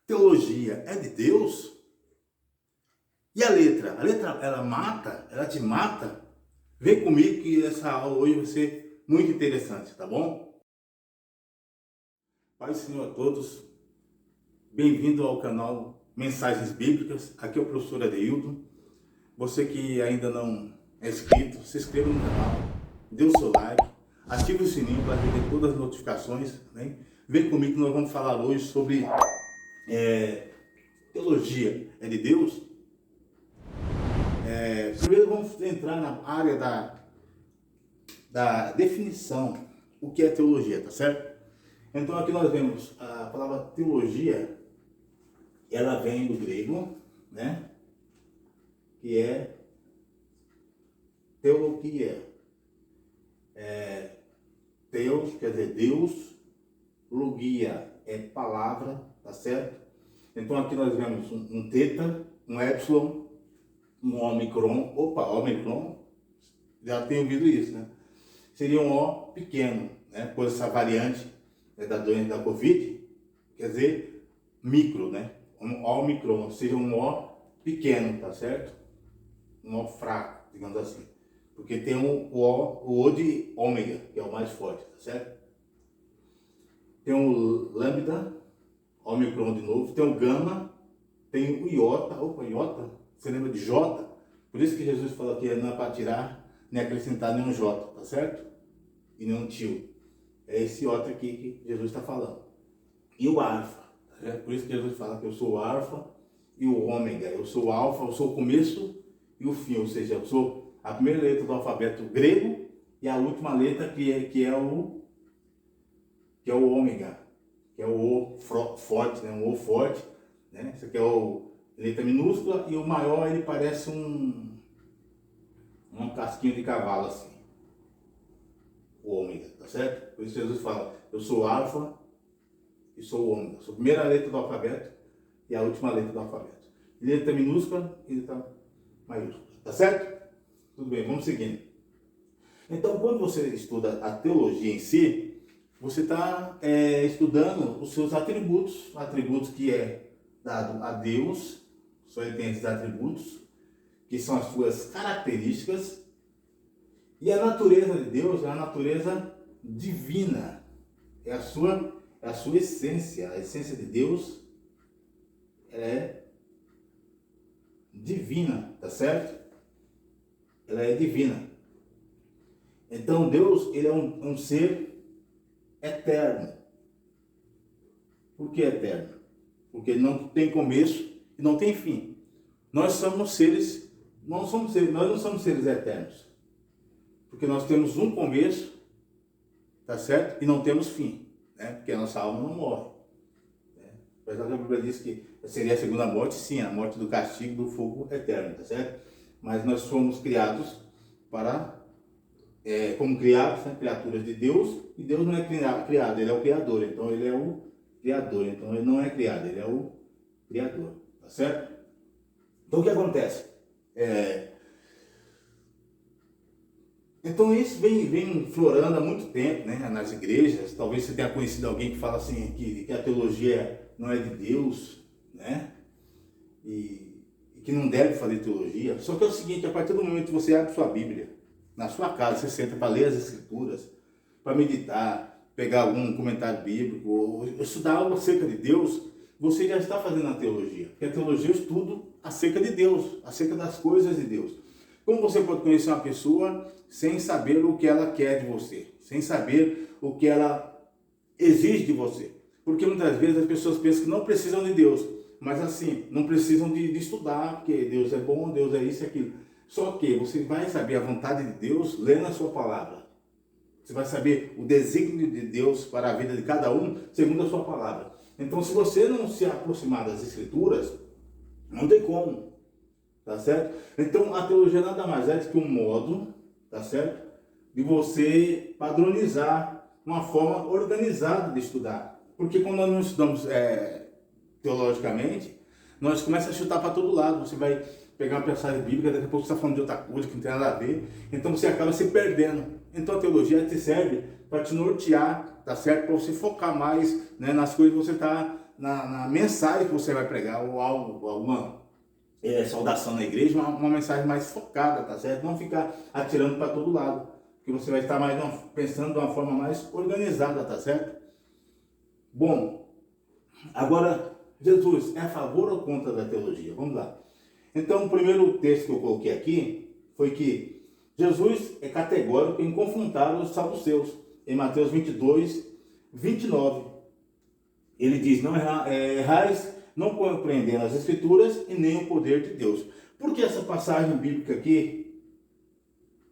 teologia é de Deus? E a letra? A letra, ela mata? Ela te mata? Vem comigo que essa aula hoje vai ser muito interessante, tá bom? Pai Senhor a todos, bem-vindo ao canal Mensagens Bíblicas. Aqui é o professor Adeilton. Você que ainda não é inscrito, se inscreva no canal, dê o seu like, ative o sininho para receber todas as notificações, né? Vem comigo que nós vamos falar hoje sobre teologia é de Deus. Primeiro vamos entrar na área da definição, o que é teologia, tá certo? Então aqui nós vemos a palavra teologia, ela vem do grego, né? Que é teologia. Teos quer dizer Deus, logia é palavra, tá certo? Então aqui nós vemos um teta, um epsilon, um ômicron. Ômicron, já tem ouvido isso, né? Seria um O pequeno, né? Por essa variante da doença da Covid, quer dizer micro, né? Um ômicron, seja um O pequeno, tá certo? Um O fraco, digamos assim. Porque tem o O de ômega, que é o mais forte, tá certo? Tem o lambda, ômicron de novo, tem o gama, tem o iota. Iota, você lembra de J? Por isso que Jesus falou que não é para tirar nem acrescentar nenhum J, tá certo? E nenhum tio. É esse iota aqui que Jesus está falando. E o alfa, tá certo? Por isso que Jesus fala que eu sou o alfa e o ômega. Eu sou o alfa, eu sou o começo e o fim, ou seja, eu sou a primeira letra do alfabeto grego e a última letra que é o ômega, que é o O forte, né? Um O forte, né? Esse aqui é o letra minúscula e o maior ele parece uma casquinha de cavalo assim, o ômega, tá certo? Por isso Jesus fala, eu sou o alfa e sou o ômega, sou a primeira letra do alfabeto e a última letra do alfabeto. Letra minúscula e letra maiúscula, tá certo? Tudo bem, vamos seguindo. Então, quando você estuda a teologia em si, você está estudando os seus atributos que é dado a Deus, só ele tem esses atributos, que são as suas características, e a natureza de Deus é a natureza divina, é a sua essência. A essência de Deus é divina, tá certo? Ela é divina. Então Deus, ele é um ser eterno. Por que eterno? Porque ele não tem começo e não tem fim. Nós não somos seres eternos. Porque nós temos um começo, tá certo? E não temos fim, né? Porque a nossa alma não morre. Né? Apesar que a Bíblia diz que seria a segunda morte, sim, a morte do castigo do fogo eterno, tá certo? Mas nós somos criados como criados, né? Criaturas de Deus, e Deus não é criado, ele é o Criador, então ele é o Criador, então ele não é criado, ele é o Criador, tá certo? Então o que acontece? Então isso vem florando há muito tempo, né, nas igrejas. Talvez você tenha conhecido alguém que fala assim, que a teologia não é de Deus, né? E que não deve fazer teologia. Só que é o seguinte, a partir do momento que você abre sua Bíblia, na sua casa, você senta para ler as Escrituras, para meditar, pegar algum comentário bíblico, ou estudar algo acerca de Deus, você já está fazendo a teologia. Porque a teologia é o estudo acerca de Deus, acerca das coisas de Deus. Como você pode conhecer uma pessoa sem saber o que ela quer de você, sem saber o que ela exige de você? Porque muitas vezes as pessoas pensam que não precisam de Deus, mas assim, não precisam de estudar, porque Deus é bom, Deus é isso e aquilo. Só que você vai saber a vontade de Deus lendo a sua palavra. Você vai saber o desígnio de Deus para a vida de cada um, segundo a sua palavra. Então, se você não se aproximar das Escrituras, não tem como. Tá certo? Então a teologia nada mais é do que um modo, tá certo? De você padronizar uma forma organizada de estudar. Porque quando nós não estudamos teologicamente, nós começamos a chutar para todo lado. Você vai pegar uma passagem bíblica, daqui a pouco você está falando de outra coisa que não tem nada a ver. Então você acaba se perdendo. Então a teologia te serve para te nortear, tá certo? Para você focar mais, né, nas coisas que você está na mensagem que você vai pregar, ou algo, alguma saudação na igreja, uma mensagem mais focada, tá certo? Não ficar atirando para todo lado, que você vai estar pensando de uma forma mais organizada, tá certo? Bom, agora, Jesus é a favor ou contra da teologia? Vamos lá. Então, o primeiro texto que eu coloquei aqui foi que Jesus é categórico em confrontar os saduceus. Em Mateus 22, 29, ele diz: não errais, não compreendendo as Escrituras e nem o poder de Deus. Por que essa passagem bíblica aqui,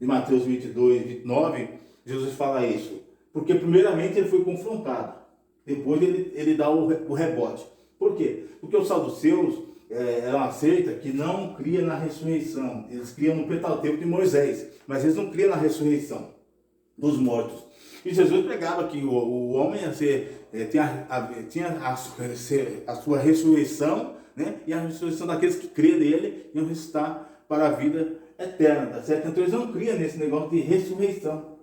de Mateus 22, 29, Jesus fala isso? Porque primeiramente ele foi confrontado, depois ele dá o rebote. Por quê? Porque os saduceus era uma seita que não cria na ressurreição. Eles criam no Pentateuco de Moisés, mas eles não criam na ressurreição dos mortos. E Jesus pregava que o homem ia ser, tinha a sua ressurreição, né? E a ressurreição daqueles que crêem nele iam ressuscitar para a vida eterna, tá certo? Então eles não criam nesse negócio de ressurreição.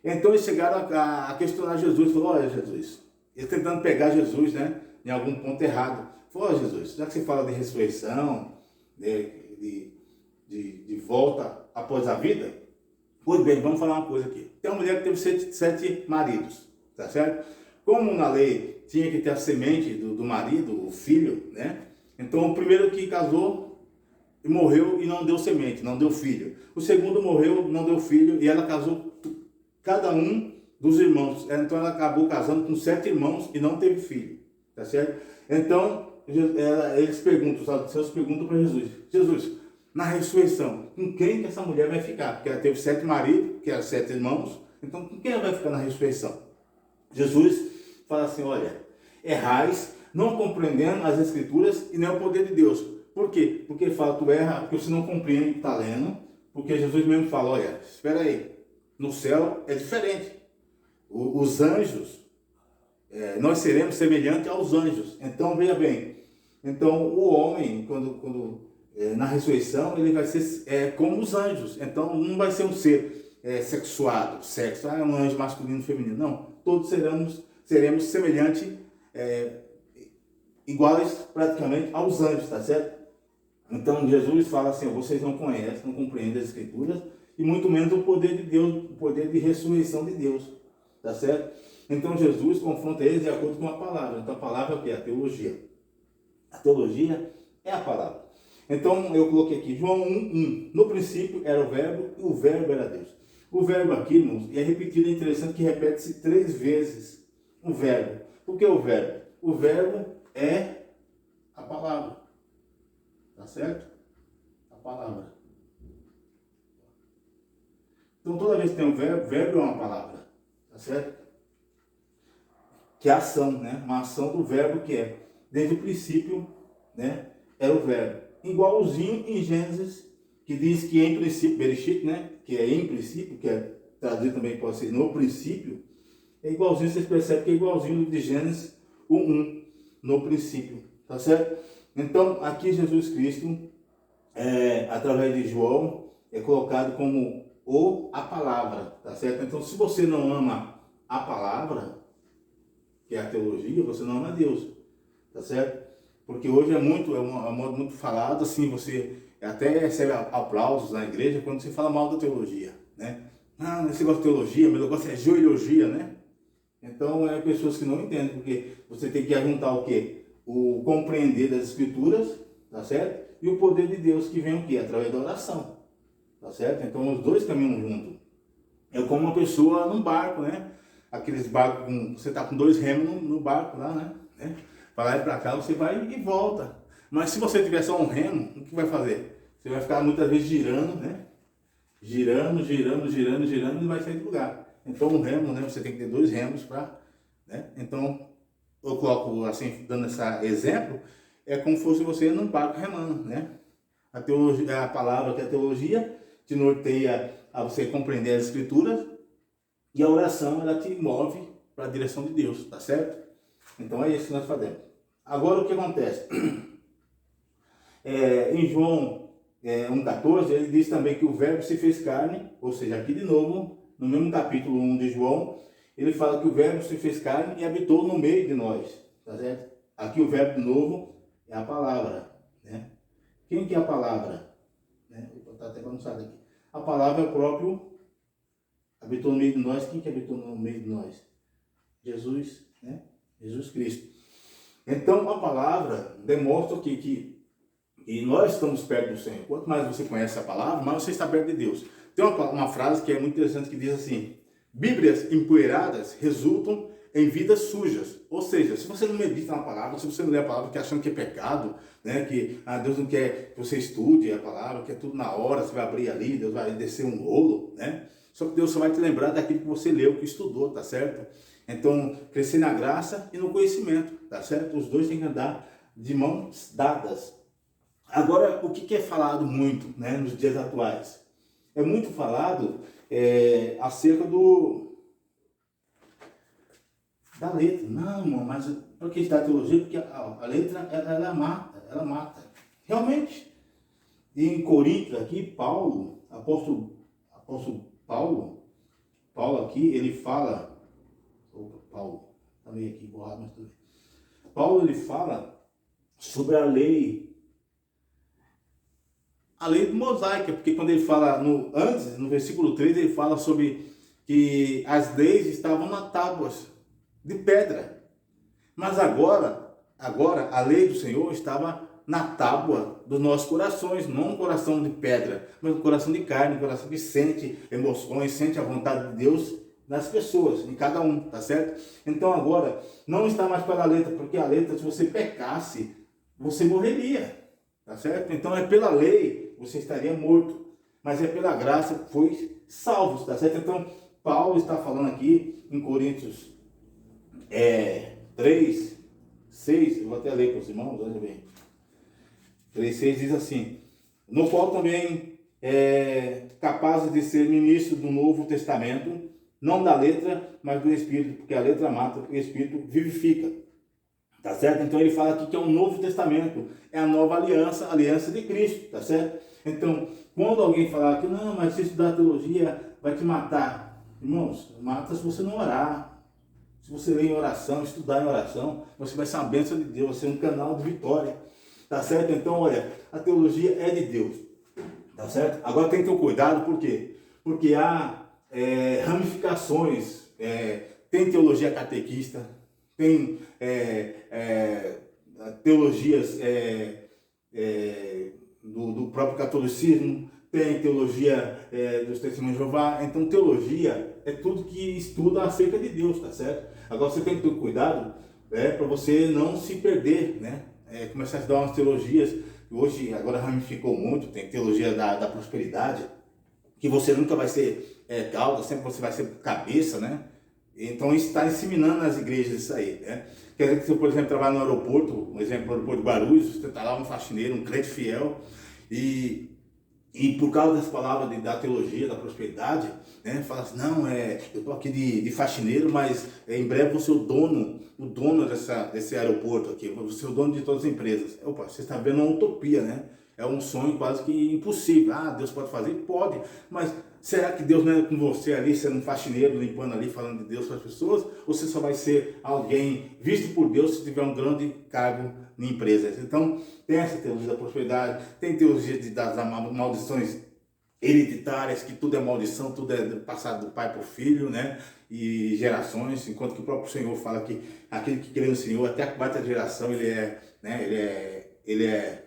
Então eles chegaram a questionar Jesus, falou: olha, Jesus, eles tentando pegar Jesus, né, em algum ponto errado. Falou: olha, Jesus, já que você fala de ressurreição, de volta após a vida, pois bem, vamos falar uma coisa aqui. Tem uma mulher que teve sete maridos, tá certo? Como na lei tinha que ter a semente do marido, o filho, né? Então o primeiro que casou morreu e não deu semente, não deu filho. O segundo morreu, não deu filho, e ela casou cada um dos irmãos. Então ela acabou casando com 7 irmãos e não teve filho, tá certo? Então eles perguntam, os saduceus perguntam para Jesus: Jesus, na ressurreição, com quem que essa mulher vai ficar? Porque ela teve 7 maridos, que eram 7 irmãos, então com quem ela vai ficar na ressurreição? Jesus fala assim: olha, errais, não compreendendo as Escrituras e nem o poder de Deus. Por quê? Porque ele fala: tu erra porque você não compreende o que está lendo, porque Jesus mesmo fala: olha, espera aí, no céu é diferente. Os anjos, nós seremos semelhantes aos anjos. Então, veja bem, então o homem, quando na ressurreição, ele vai ser como os anjos. Então não vai ser um ser sexuado, sexo, um anjo masculino e feminino. Não, todos seremos semelhantes, iguais praticamente aos anjos, tá certo? Então Jesus fala assim: vocês não conhecem, não compreendem as Escrituras, e muito menos o poder de Deus, o poder de ressurreição de Deus, tá certo? Então Jesus confronta eles de acordo com a palavra. Então a palavra é o que? A teologia. A teologia é a palavra. Então eu coloquei aqui João 1:1. No princípio era o verbo e o verbo era Deus. O verbo aqui, irmãos, é repetido, é interessante que repete-se 3 vezes o verbo. Por que o verbo? O verbo é a palavra. Tá certo? A palavra. Então toda vez que tem um verbo é uma palavra. Tá certo? Que é a ação, né? Uma ação do verbo que é. Desde o princípio, né? Era o verbo. Igualzinho em Gênesis, que diz que em princípio, Bereshit, né? Que é em princípio, que é traduzido também pode ser no princípio. É igualzinho, vocês percebem que é igualzinho de Gênesis 1:1, no princípio. Tá certo? Então, aqui Jesus Cristo, através de João, é colocado como a palavra, tá certo? Então, se você não ama a palavra, que é a teologia, você não ama Deus, tá certo? Porque hoje é um modo muito falado, assim, você até recebe aplausos na igreja quando você fala mal da teologia, né? Ah, esse negócio de teologia, meu negócio é joiologia, né? Então, pessoas que não entendem, porque você tem que juntar o quê? O compreender das Escrituras, tá certo? E o poder de Deus que vem o quê? Através da oração, tá certo? Então, os dois caminham juntos. É como uma pessoa num barco, né? Aqueles barcos, você tá com 2 remos no barco lá, né? Para lá e para cá, você vai e volta. Mas se você tiver só um remo, o que vai fazer? Você vai ficar muitas vezes girando, né? Girando, e não vai sair do lugar. Então, um remo, né? Você tem que ter 2 remos para, né? Então, eu coloco assim, dando esse exemplo, é como se fosse você num barco remando, né? A teologia, a palavra que é a teologia, te norteia a você compreender as Escrituras, e a oração, ela te move para a direção de Deus, tá certo? Então é isso que nós fazemos. Agora o que acontece? Em João 1,14, ele diz também que o verbo se fez carne, ou seja, aqui de novo, no mesmo capítulo 1 de João, ele fala que o verbo se fez carne e habitou no meio de nós, tá certo? Aqui o verbo novo é a palavra, né? Quem que é a palavra? Né? Vou botar até bagunçado aqui. A palavra é o próprio, habitou no meio de nós. Quem que habitou no meio de nós? Jesus, né? Jesus Cristo. Então a palavra demonstra que nós estamos perto do Senhor. Quanto mais você conhece a palavra, mais você está perto de Deus. Tem uma frase que é muito interessante que diz assim: Bíblias empoeiradas resultam em vidas sujas. Ou seja, se você não medita na palavra, se você não lê a palavra que achando que é pecado, né, que Deus não quer que você estude a palavra, que é tudo na hora, você vai abrir ali, Deus vai descer um rolo, né? Só que Deus só vai te lembrar daquilo que você leu, que estudou, tá certo? Então, crescer na graça e no conhecimento, tá certo? Os dois têm que andar de mãos dadas. Agora, o que é falado muito, né, nos dias atuais? É muito falado acerca da letra. Não, irmão, mas por que estudar teologia? Porque a letra, ela mata. Realmente. E em Coríntios, aqui, Paulo, apóstolo Paulo aqui, ele fala, Paulo, tá meio aqui borrado, mas tudo bem. Paulo, ele fala sobre a lei mosaica, porque quando ele fala antes, no versículo 3, ele fala sobre que as leis estavam nas tábuas de pedra. Mas agora a lei do Senhor estava na tábua dos nossos corações, não um coração de pedra, mas um coração de carne, um coração que sente emoções, sente a vontade de Deus nas pessoas, em cada um, tá certo? Então agora, não está mais pela letra, porque a letra, se você pecasse, você morreria, tá certo? Então é pela lei, você estaria morto, mas é pela graça que foi salvo, tá certo? Então, Paulo está falando aqui em Coríntios 3, 6, eu vou até ler para os irmãos, olha bem. 3, 6 diz assim: no qual também capazes de ser ministro do Novo Testamento, não da letra, mas do Espírito, porque a letra mata, o Espírito vivifica. Tá certo? Então ele fala aqui que é um Novo Testamento, é a nova aliança, a aliança de Cristo, tá certo? Então, quando alguém falar que não, mas se estudar teologia vai te matar, irmãos, mata se você não orar. Se você ler em oração, estudar em oração, você vai ser uma bênção de Deus, vai ser um canal de vitória, tá certo? Então, olha, a teologia é de Deus, tá certo? Agora tem que ter cuidado, por quê? Porque há ramificações, tem teologia catequista, tem teologias do próprio catolicismo, tem teologia dos testemunhos de Jeová. Então teologia é tudo que estuda acerca de Deus, tá certo? Agora você tem que ter cuidado para você não se perder, né? Começar a estudar umas teologias, hoje agora ramificou muito, tem teologia da prosperidade, que você nunca vai ser cauda, sempre você vai ser cabeça, né? Então isso está disseminando nas igrejas isso aí, né? Quer dizer que se, por exemplo, trabalhar no aeroporto, um exemplo, no aeroporto de Guarulhos, você está lá um faxineiro, um crente fiel, e por causa das palavras da teologia, da prosperidade, né, fala assim, não, eu estou aqui de faxineiro, mas em breve vou ser o dono desse aeroporto aqui, vou ser o dono de todas as empresas. Opa, você está vendo uma utopia, né? É um sonho quase que impossível. Deus pode fazer? Pode, mas será que Deus não é com você ali, sendo um faxineiro, limpando ali, falando de Deus para as pessoas? Ou você só vai ser alguém visto por Deus se tiver um grande cargo em empresas? Então, tem essa teologia da prosperidade, tem teologia das maldições hereditárias, que tudo é maldição, tudo é passado do pai para o filho, né? E gerações, enquanto que o próprio Senhor fala que aquele que crê no Senhor, até a quarta geração, ele é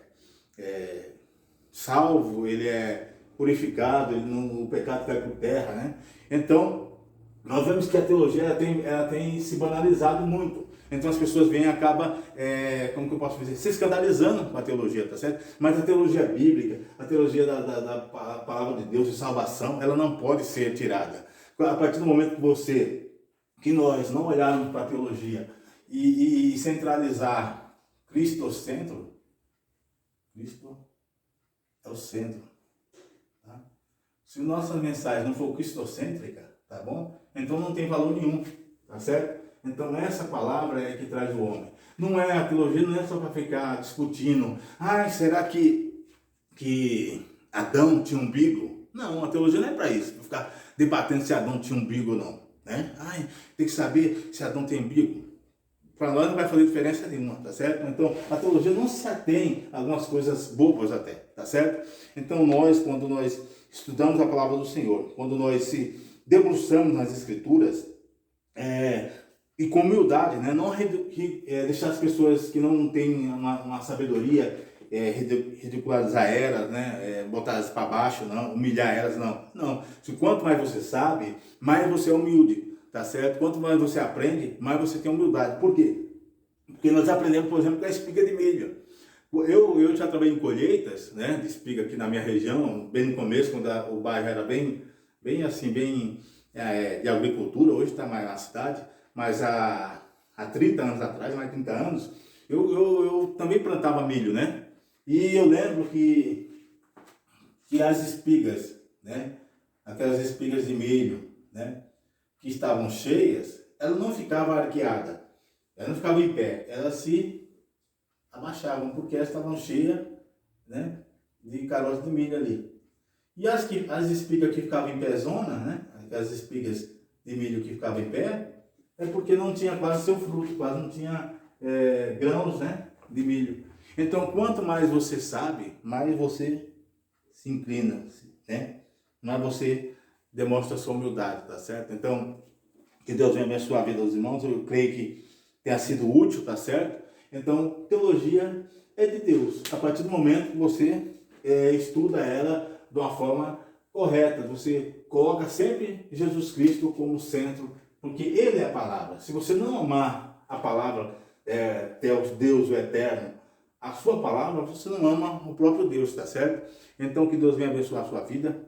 salvo, ele é purificado, o pecado cai por terra, né? Então, nós vemos que a teologia ela tem se banalizado muito. Então as pessoas vêm e acabam, como que eu posso dizer, se escandalizando com a teologia, tá certo? Mas a teologia bíblica, a teologia da palavra de Deus de salvação, ela não pode ser tirada. A partir do momento que nós não olharmos para a teologia e centralizar Cristo é o centro. Tá? Se nossa mensagem não for cristocêntrica, tá bom? Então não tem valor nenhum, tá certo? Então essa palavra é que traz o homem. Não é a teologia, não é só para ficar discutindo. Será que Adão tinha umbigo? Não, a teologia não é para isso, para ficar debatendo se Adão tinha umbigo ou não, né? Tem que saber se Adão tem umbigo. para nós não vai fazer diferença nenhuma, tá certo? Então, a teologia não se atém a algumas coisas bobas até, tá certo? Então, quando nós estudamos a palavra do Senhor, quando nós se debruçamos nas Escrituras, e com humildade, né? Não deixar as pessoas que não têm uma sabedoria, ridicularizar elas, né? Botar elas para baixo, não, humilhar elas, não. Não. Quanto mais você sabe, mais você é humilde, tá certo? Quanto mais você aprende, mais você tem humildade. Por quê? Porque nós aprendemos, por exemplo, com a espiga de milho. Eu já trabalhei em colheitas, né? De espiga aqui na minha região, bem no começo, quando o bairro era bem de agricultura. Hoje está mais na cidade, mas há 30 anos atrás, mais de 30 anos, eu também plantava milho, né? E eu lembro que as espigas, né? Aquelas espigas de milho, né? Que estavam cheias, ela não ficava arqueada, ela não ficava em pé, elas se abaixavam, porque elas estavam cheias, né, de caroço de milho ali. E as espigas que ficavam em pezona, né, as espigas de milho que ficavam em pé, é porque não tinha quase seu fruto, quase não tinha grãos, né, de milho. Então, quanto mais você sabe, mais você se inclina, né, mais você demonstra a sua humildade, tá certo? Então, que Deus venha abençoar a vida dos irmãos. Eu creio que tenha sido útil, tá certo? Então, teologia é de Deus. A partir do momento que você estuda ela de uma forma correta, você coloca sempre Jesus Cristo como centro, porque Ele é a palavra. Se você não amar a palavra, Deus, o Eterno, a sua palavra, você não ama o próprio Deus, tá certo? Então, que Deus venha abençoar a sua vida,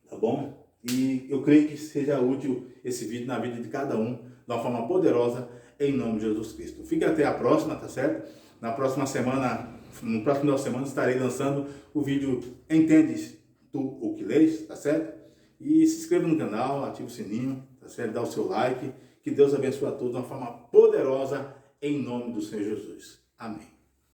tá bom? E eu creio que seja útil esse vídeo na vida de cada um, de uma forma poderosa, em nome de Jesus Cristo. Fique até a próxima, tá certo? Na próxima semana, no próximo final de semana, estarei lançando o vídeo Entendes tu o que lês, tá certo? E se inscreva no canal, ative o sininho, tá certo? Dá o seu like. Que Deus abençoe a todos de uma forma poderosa, em nome do Senhor Jesus. Amém.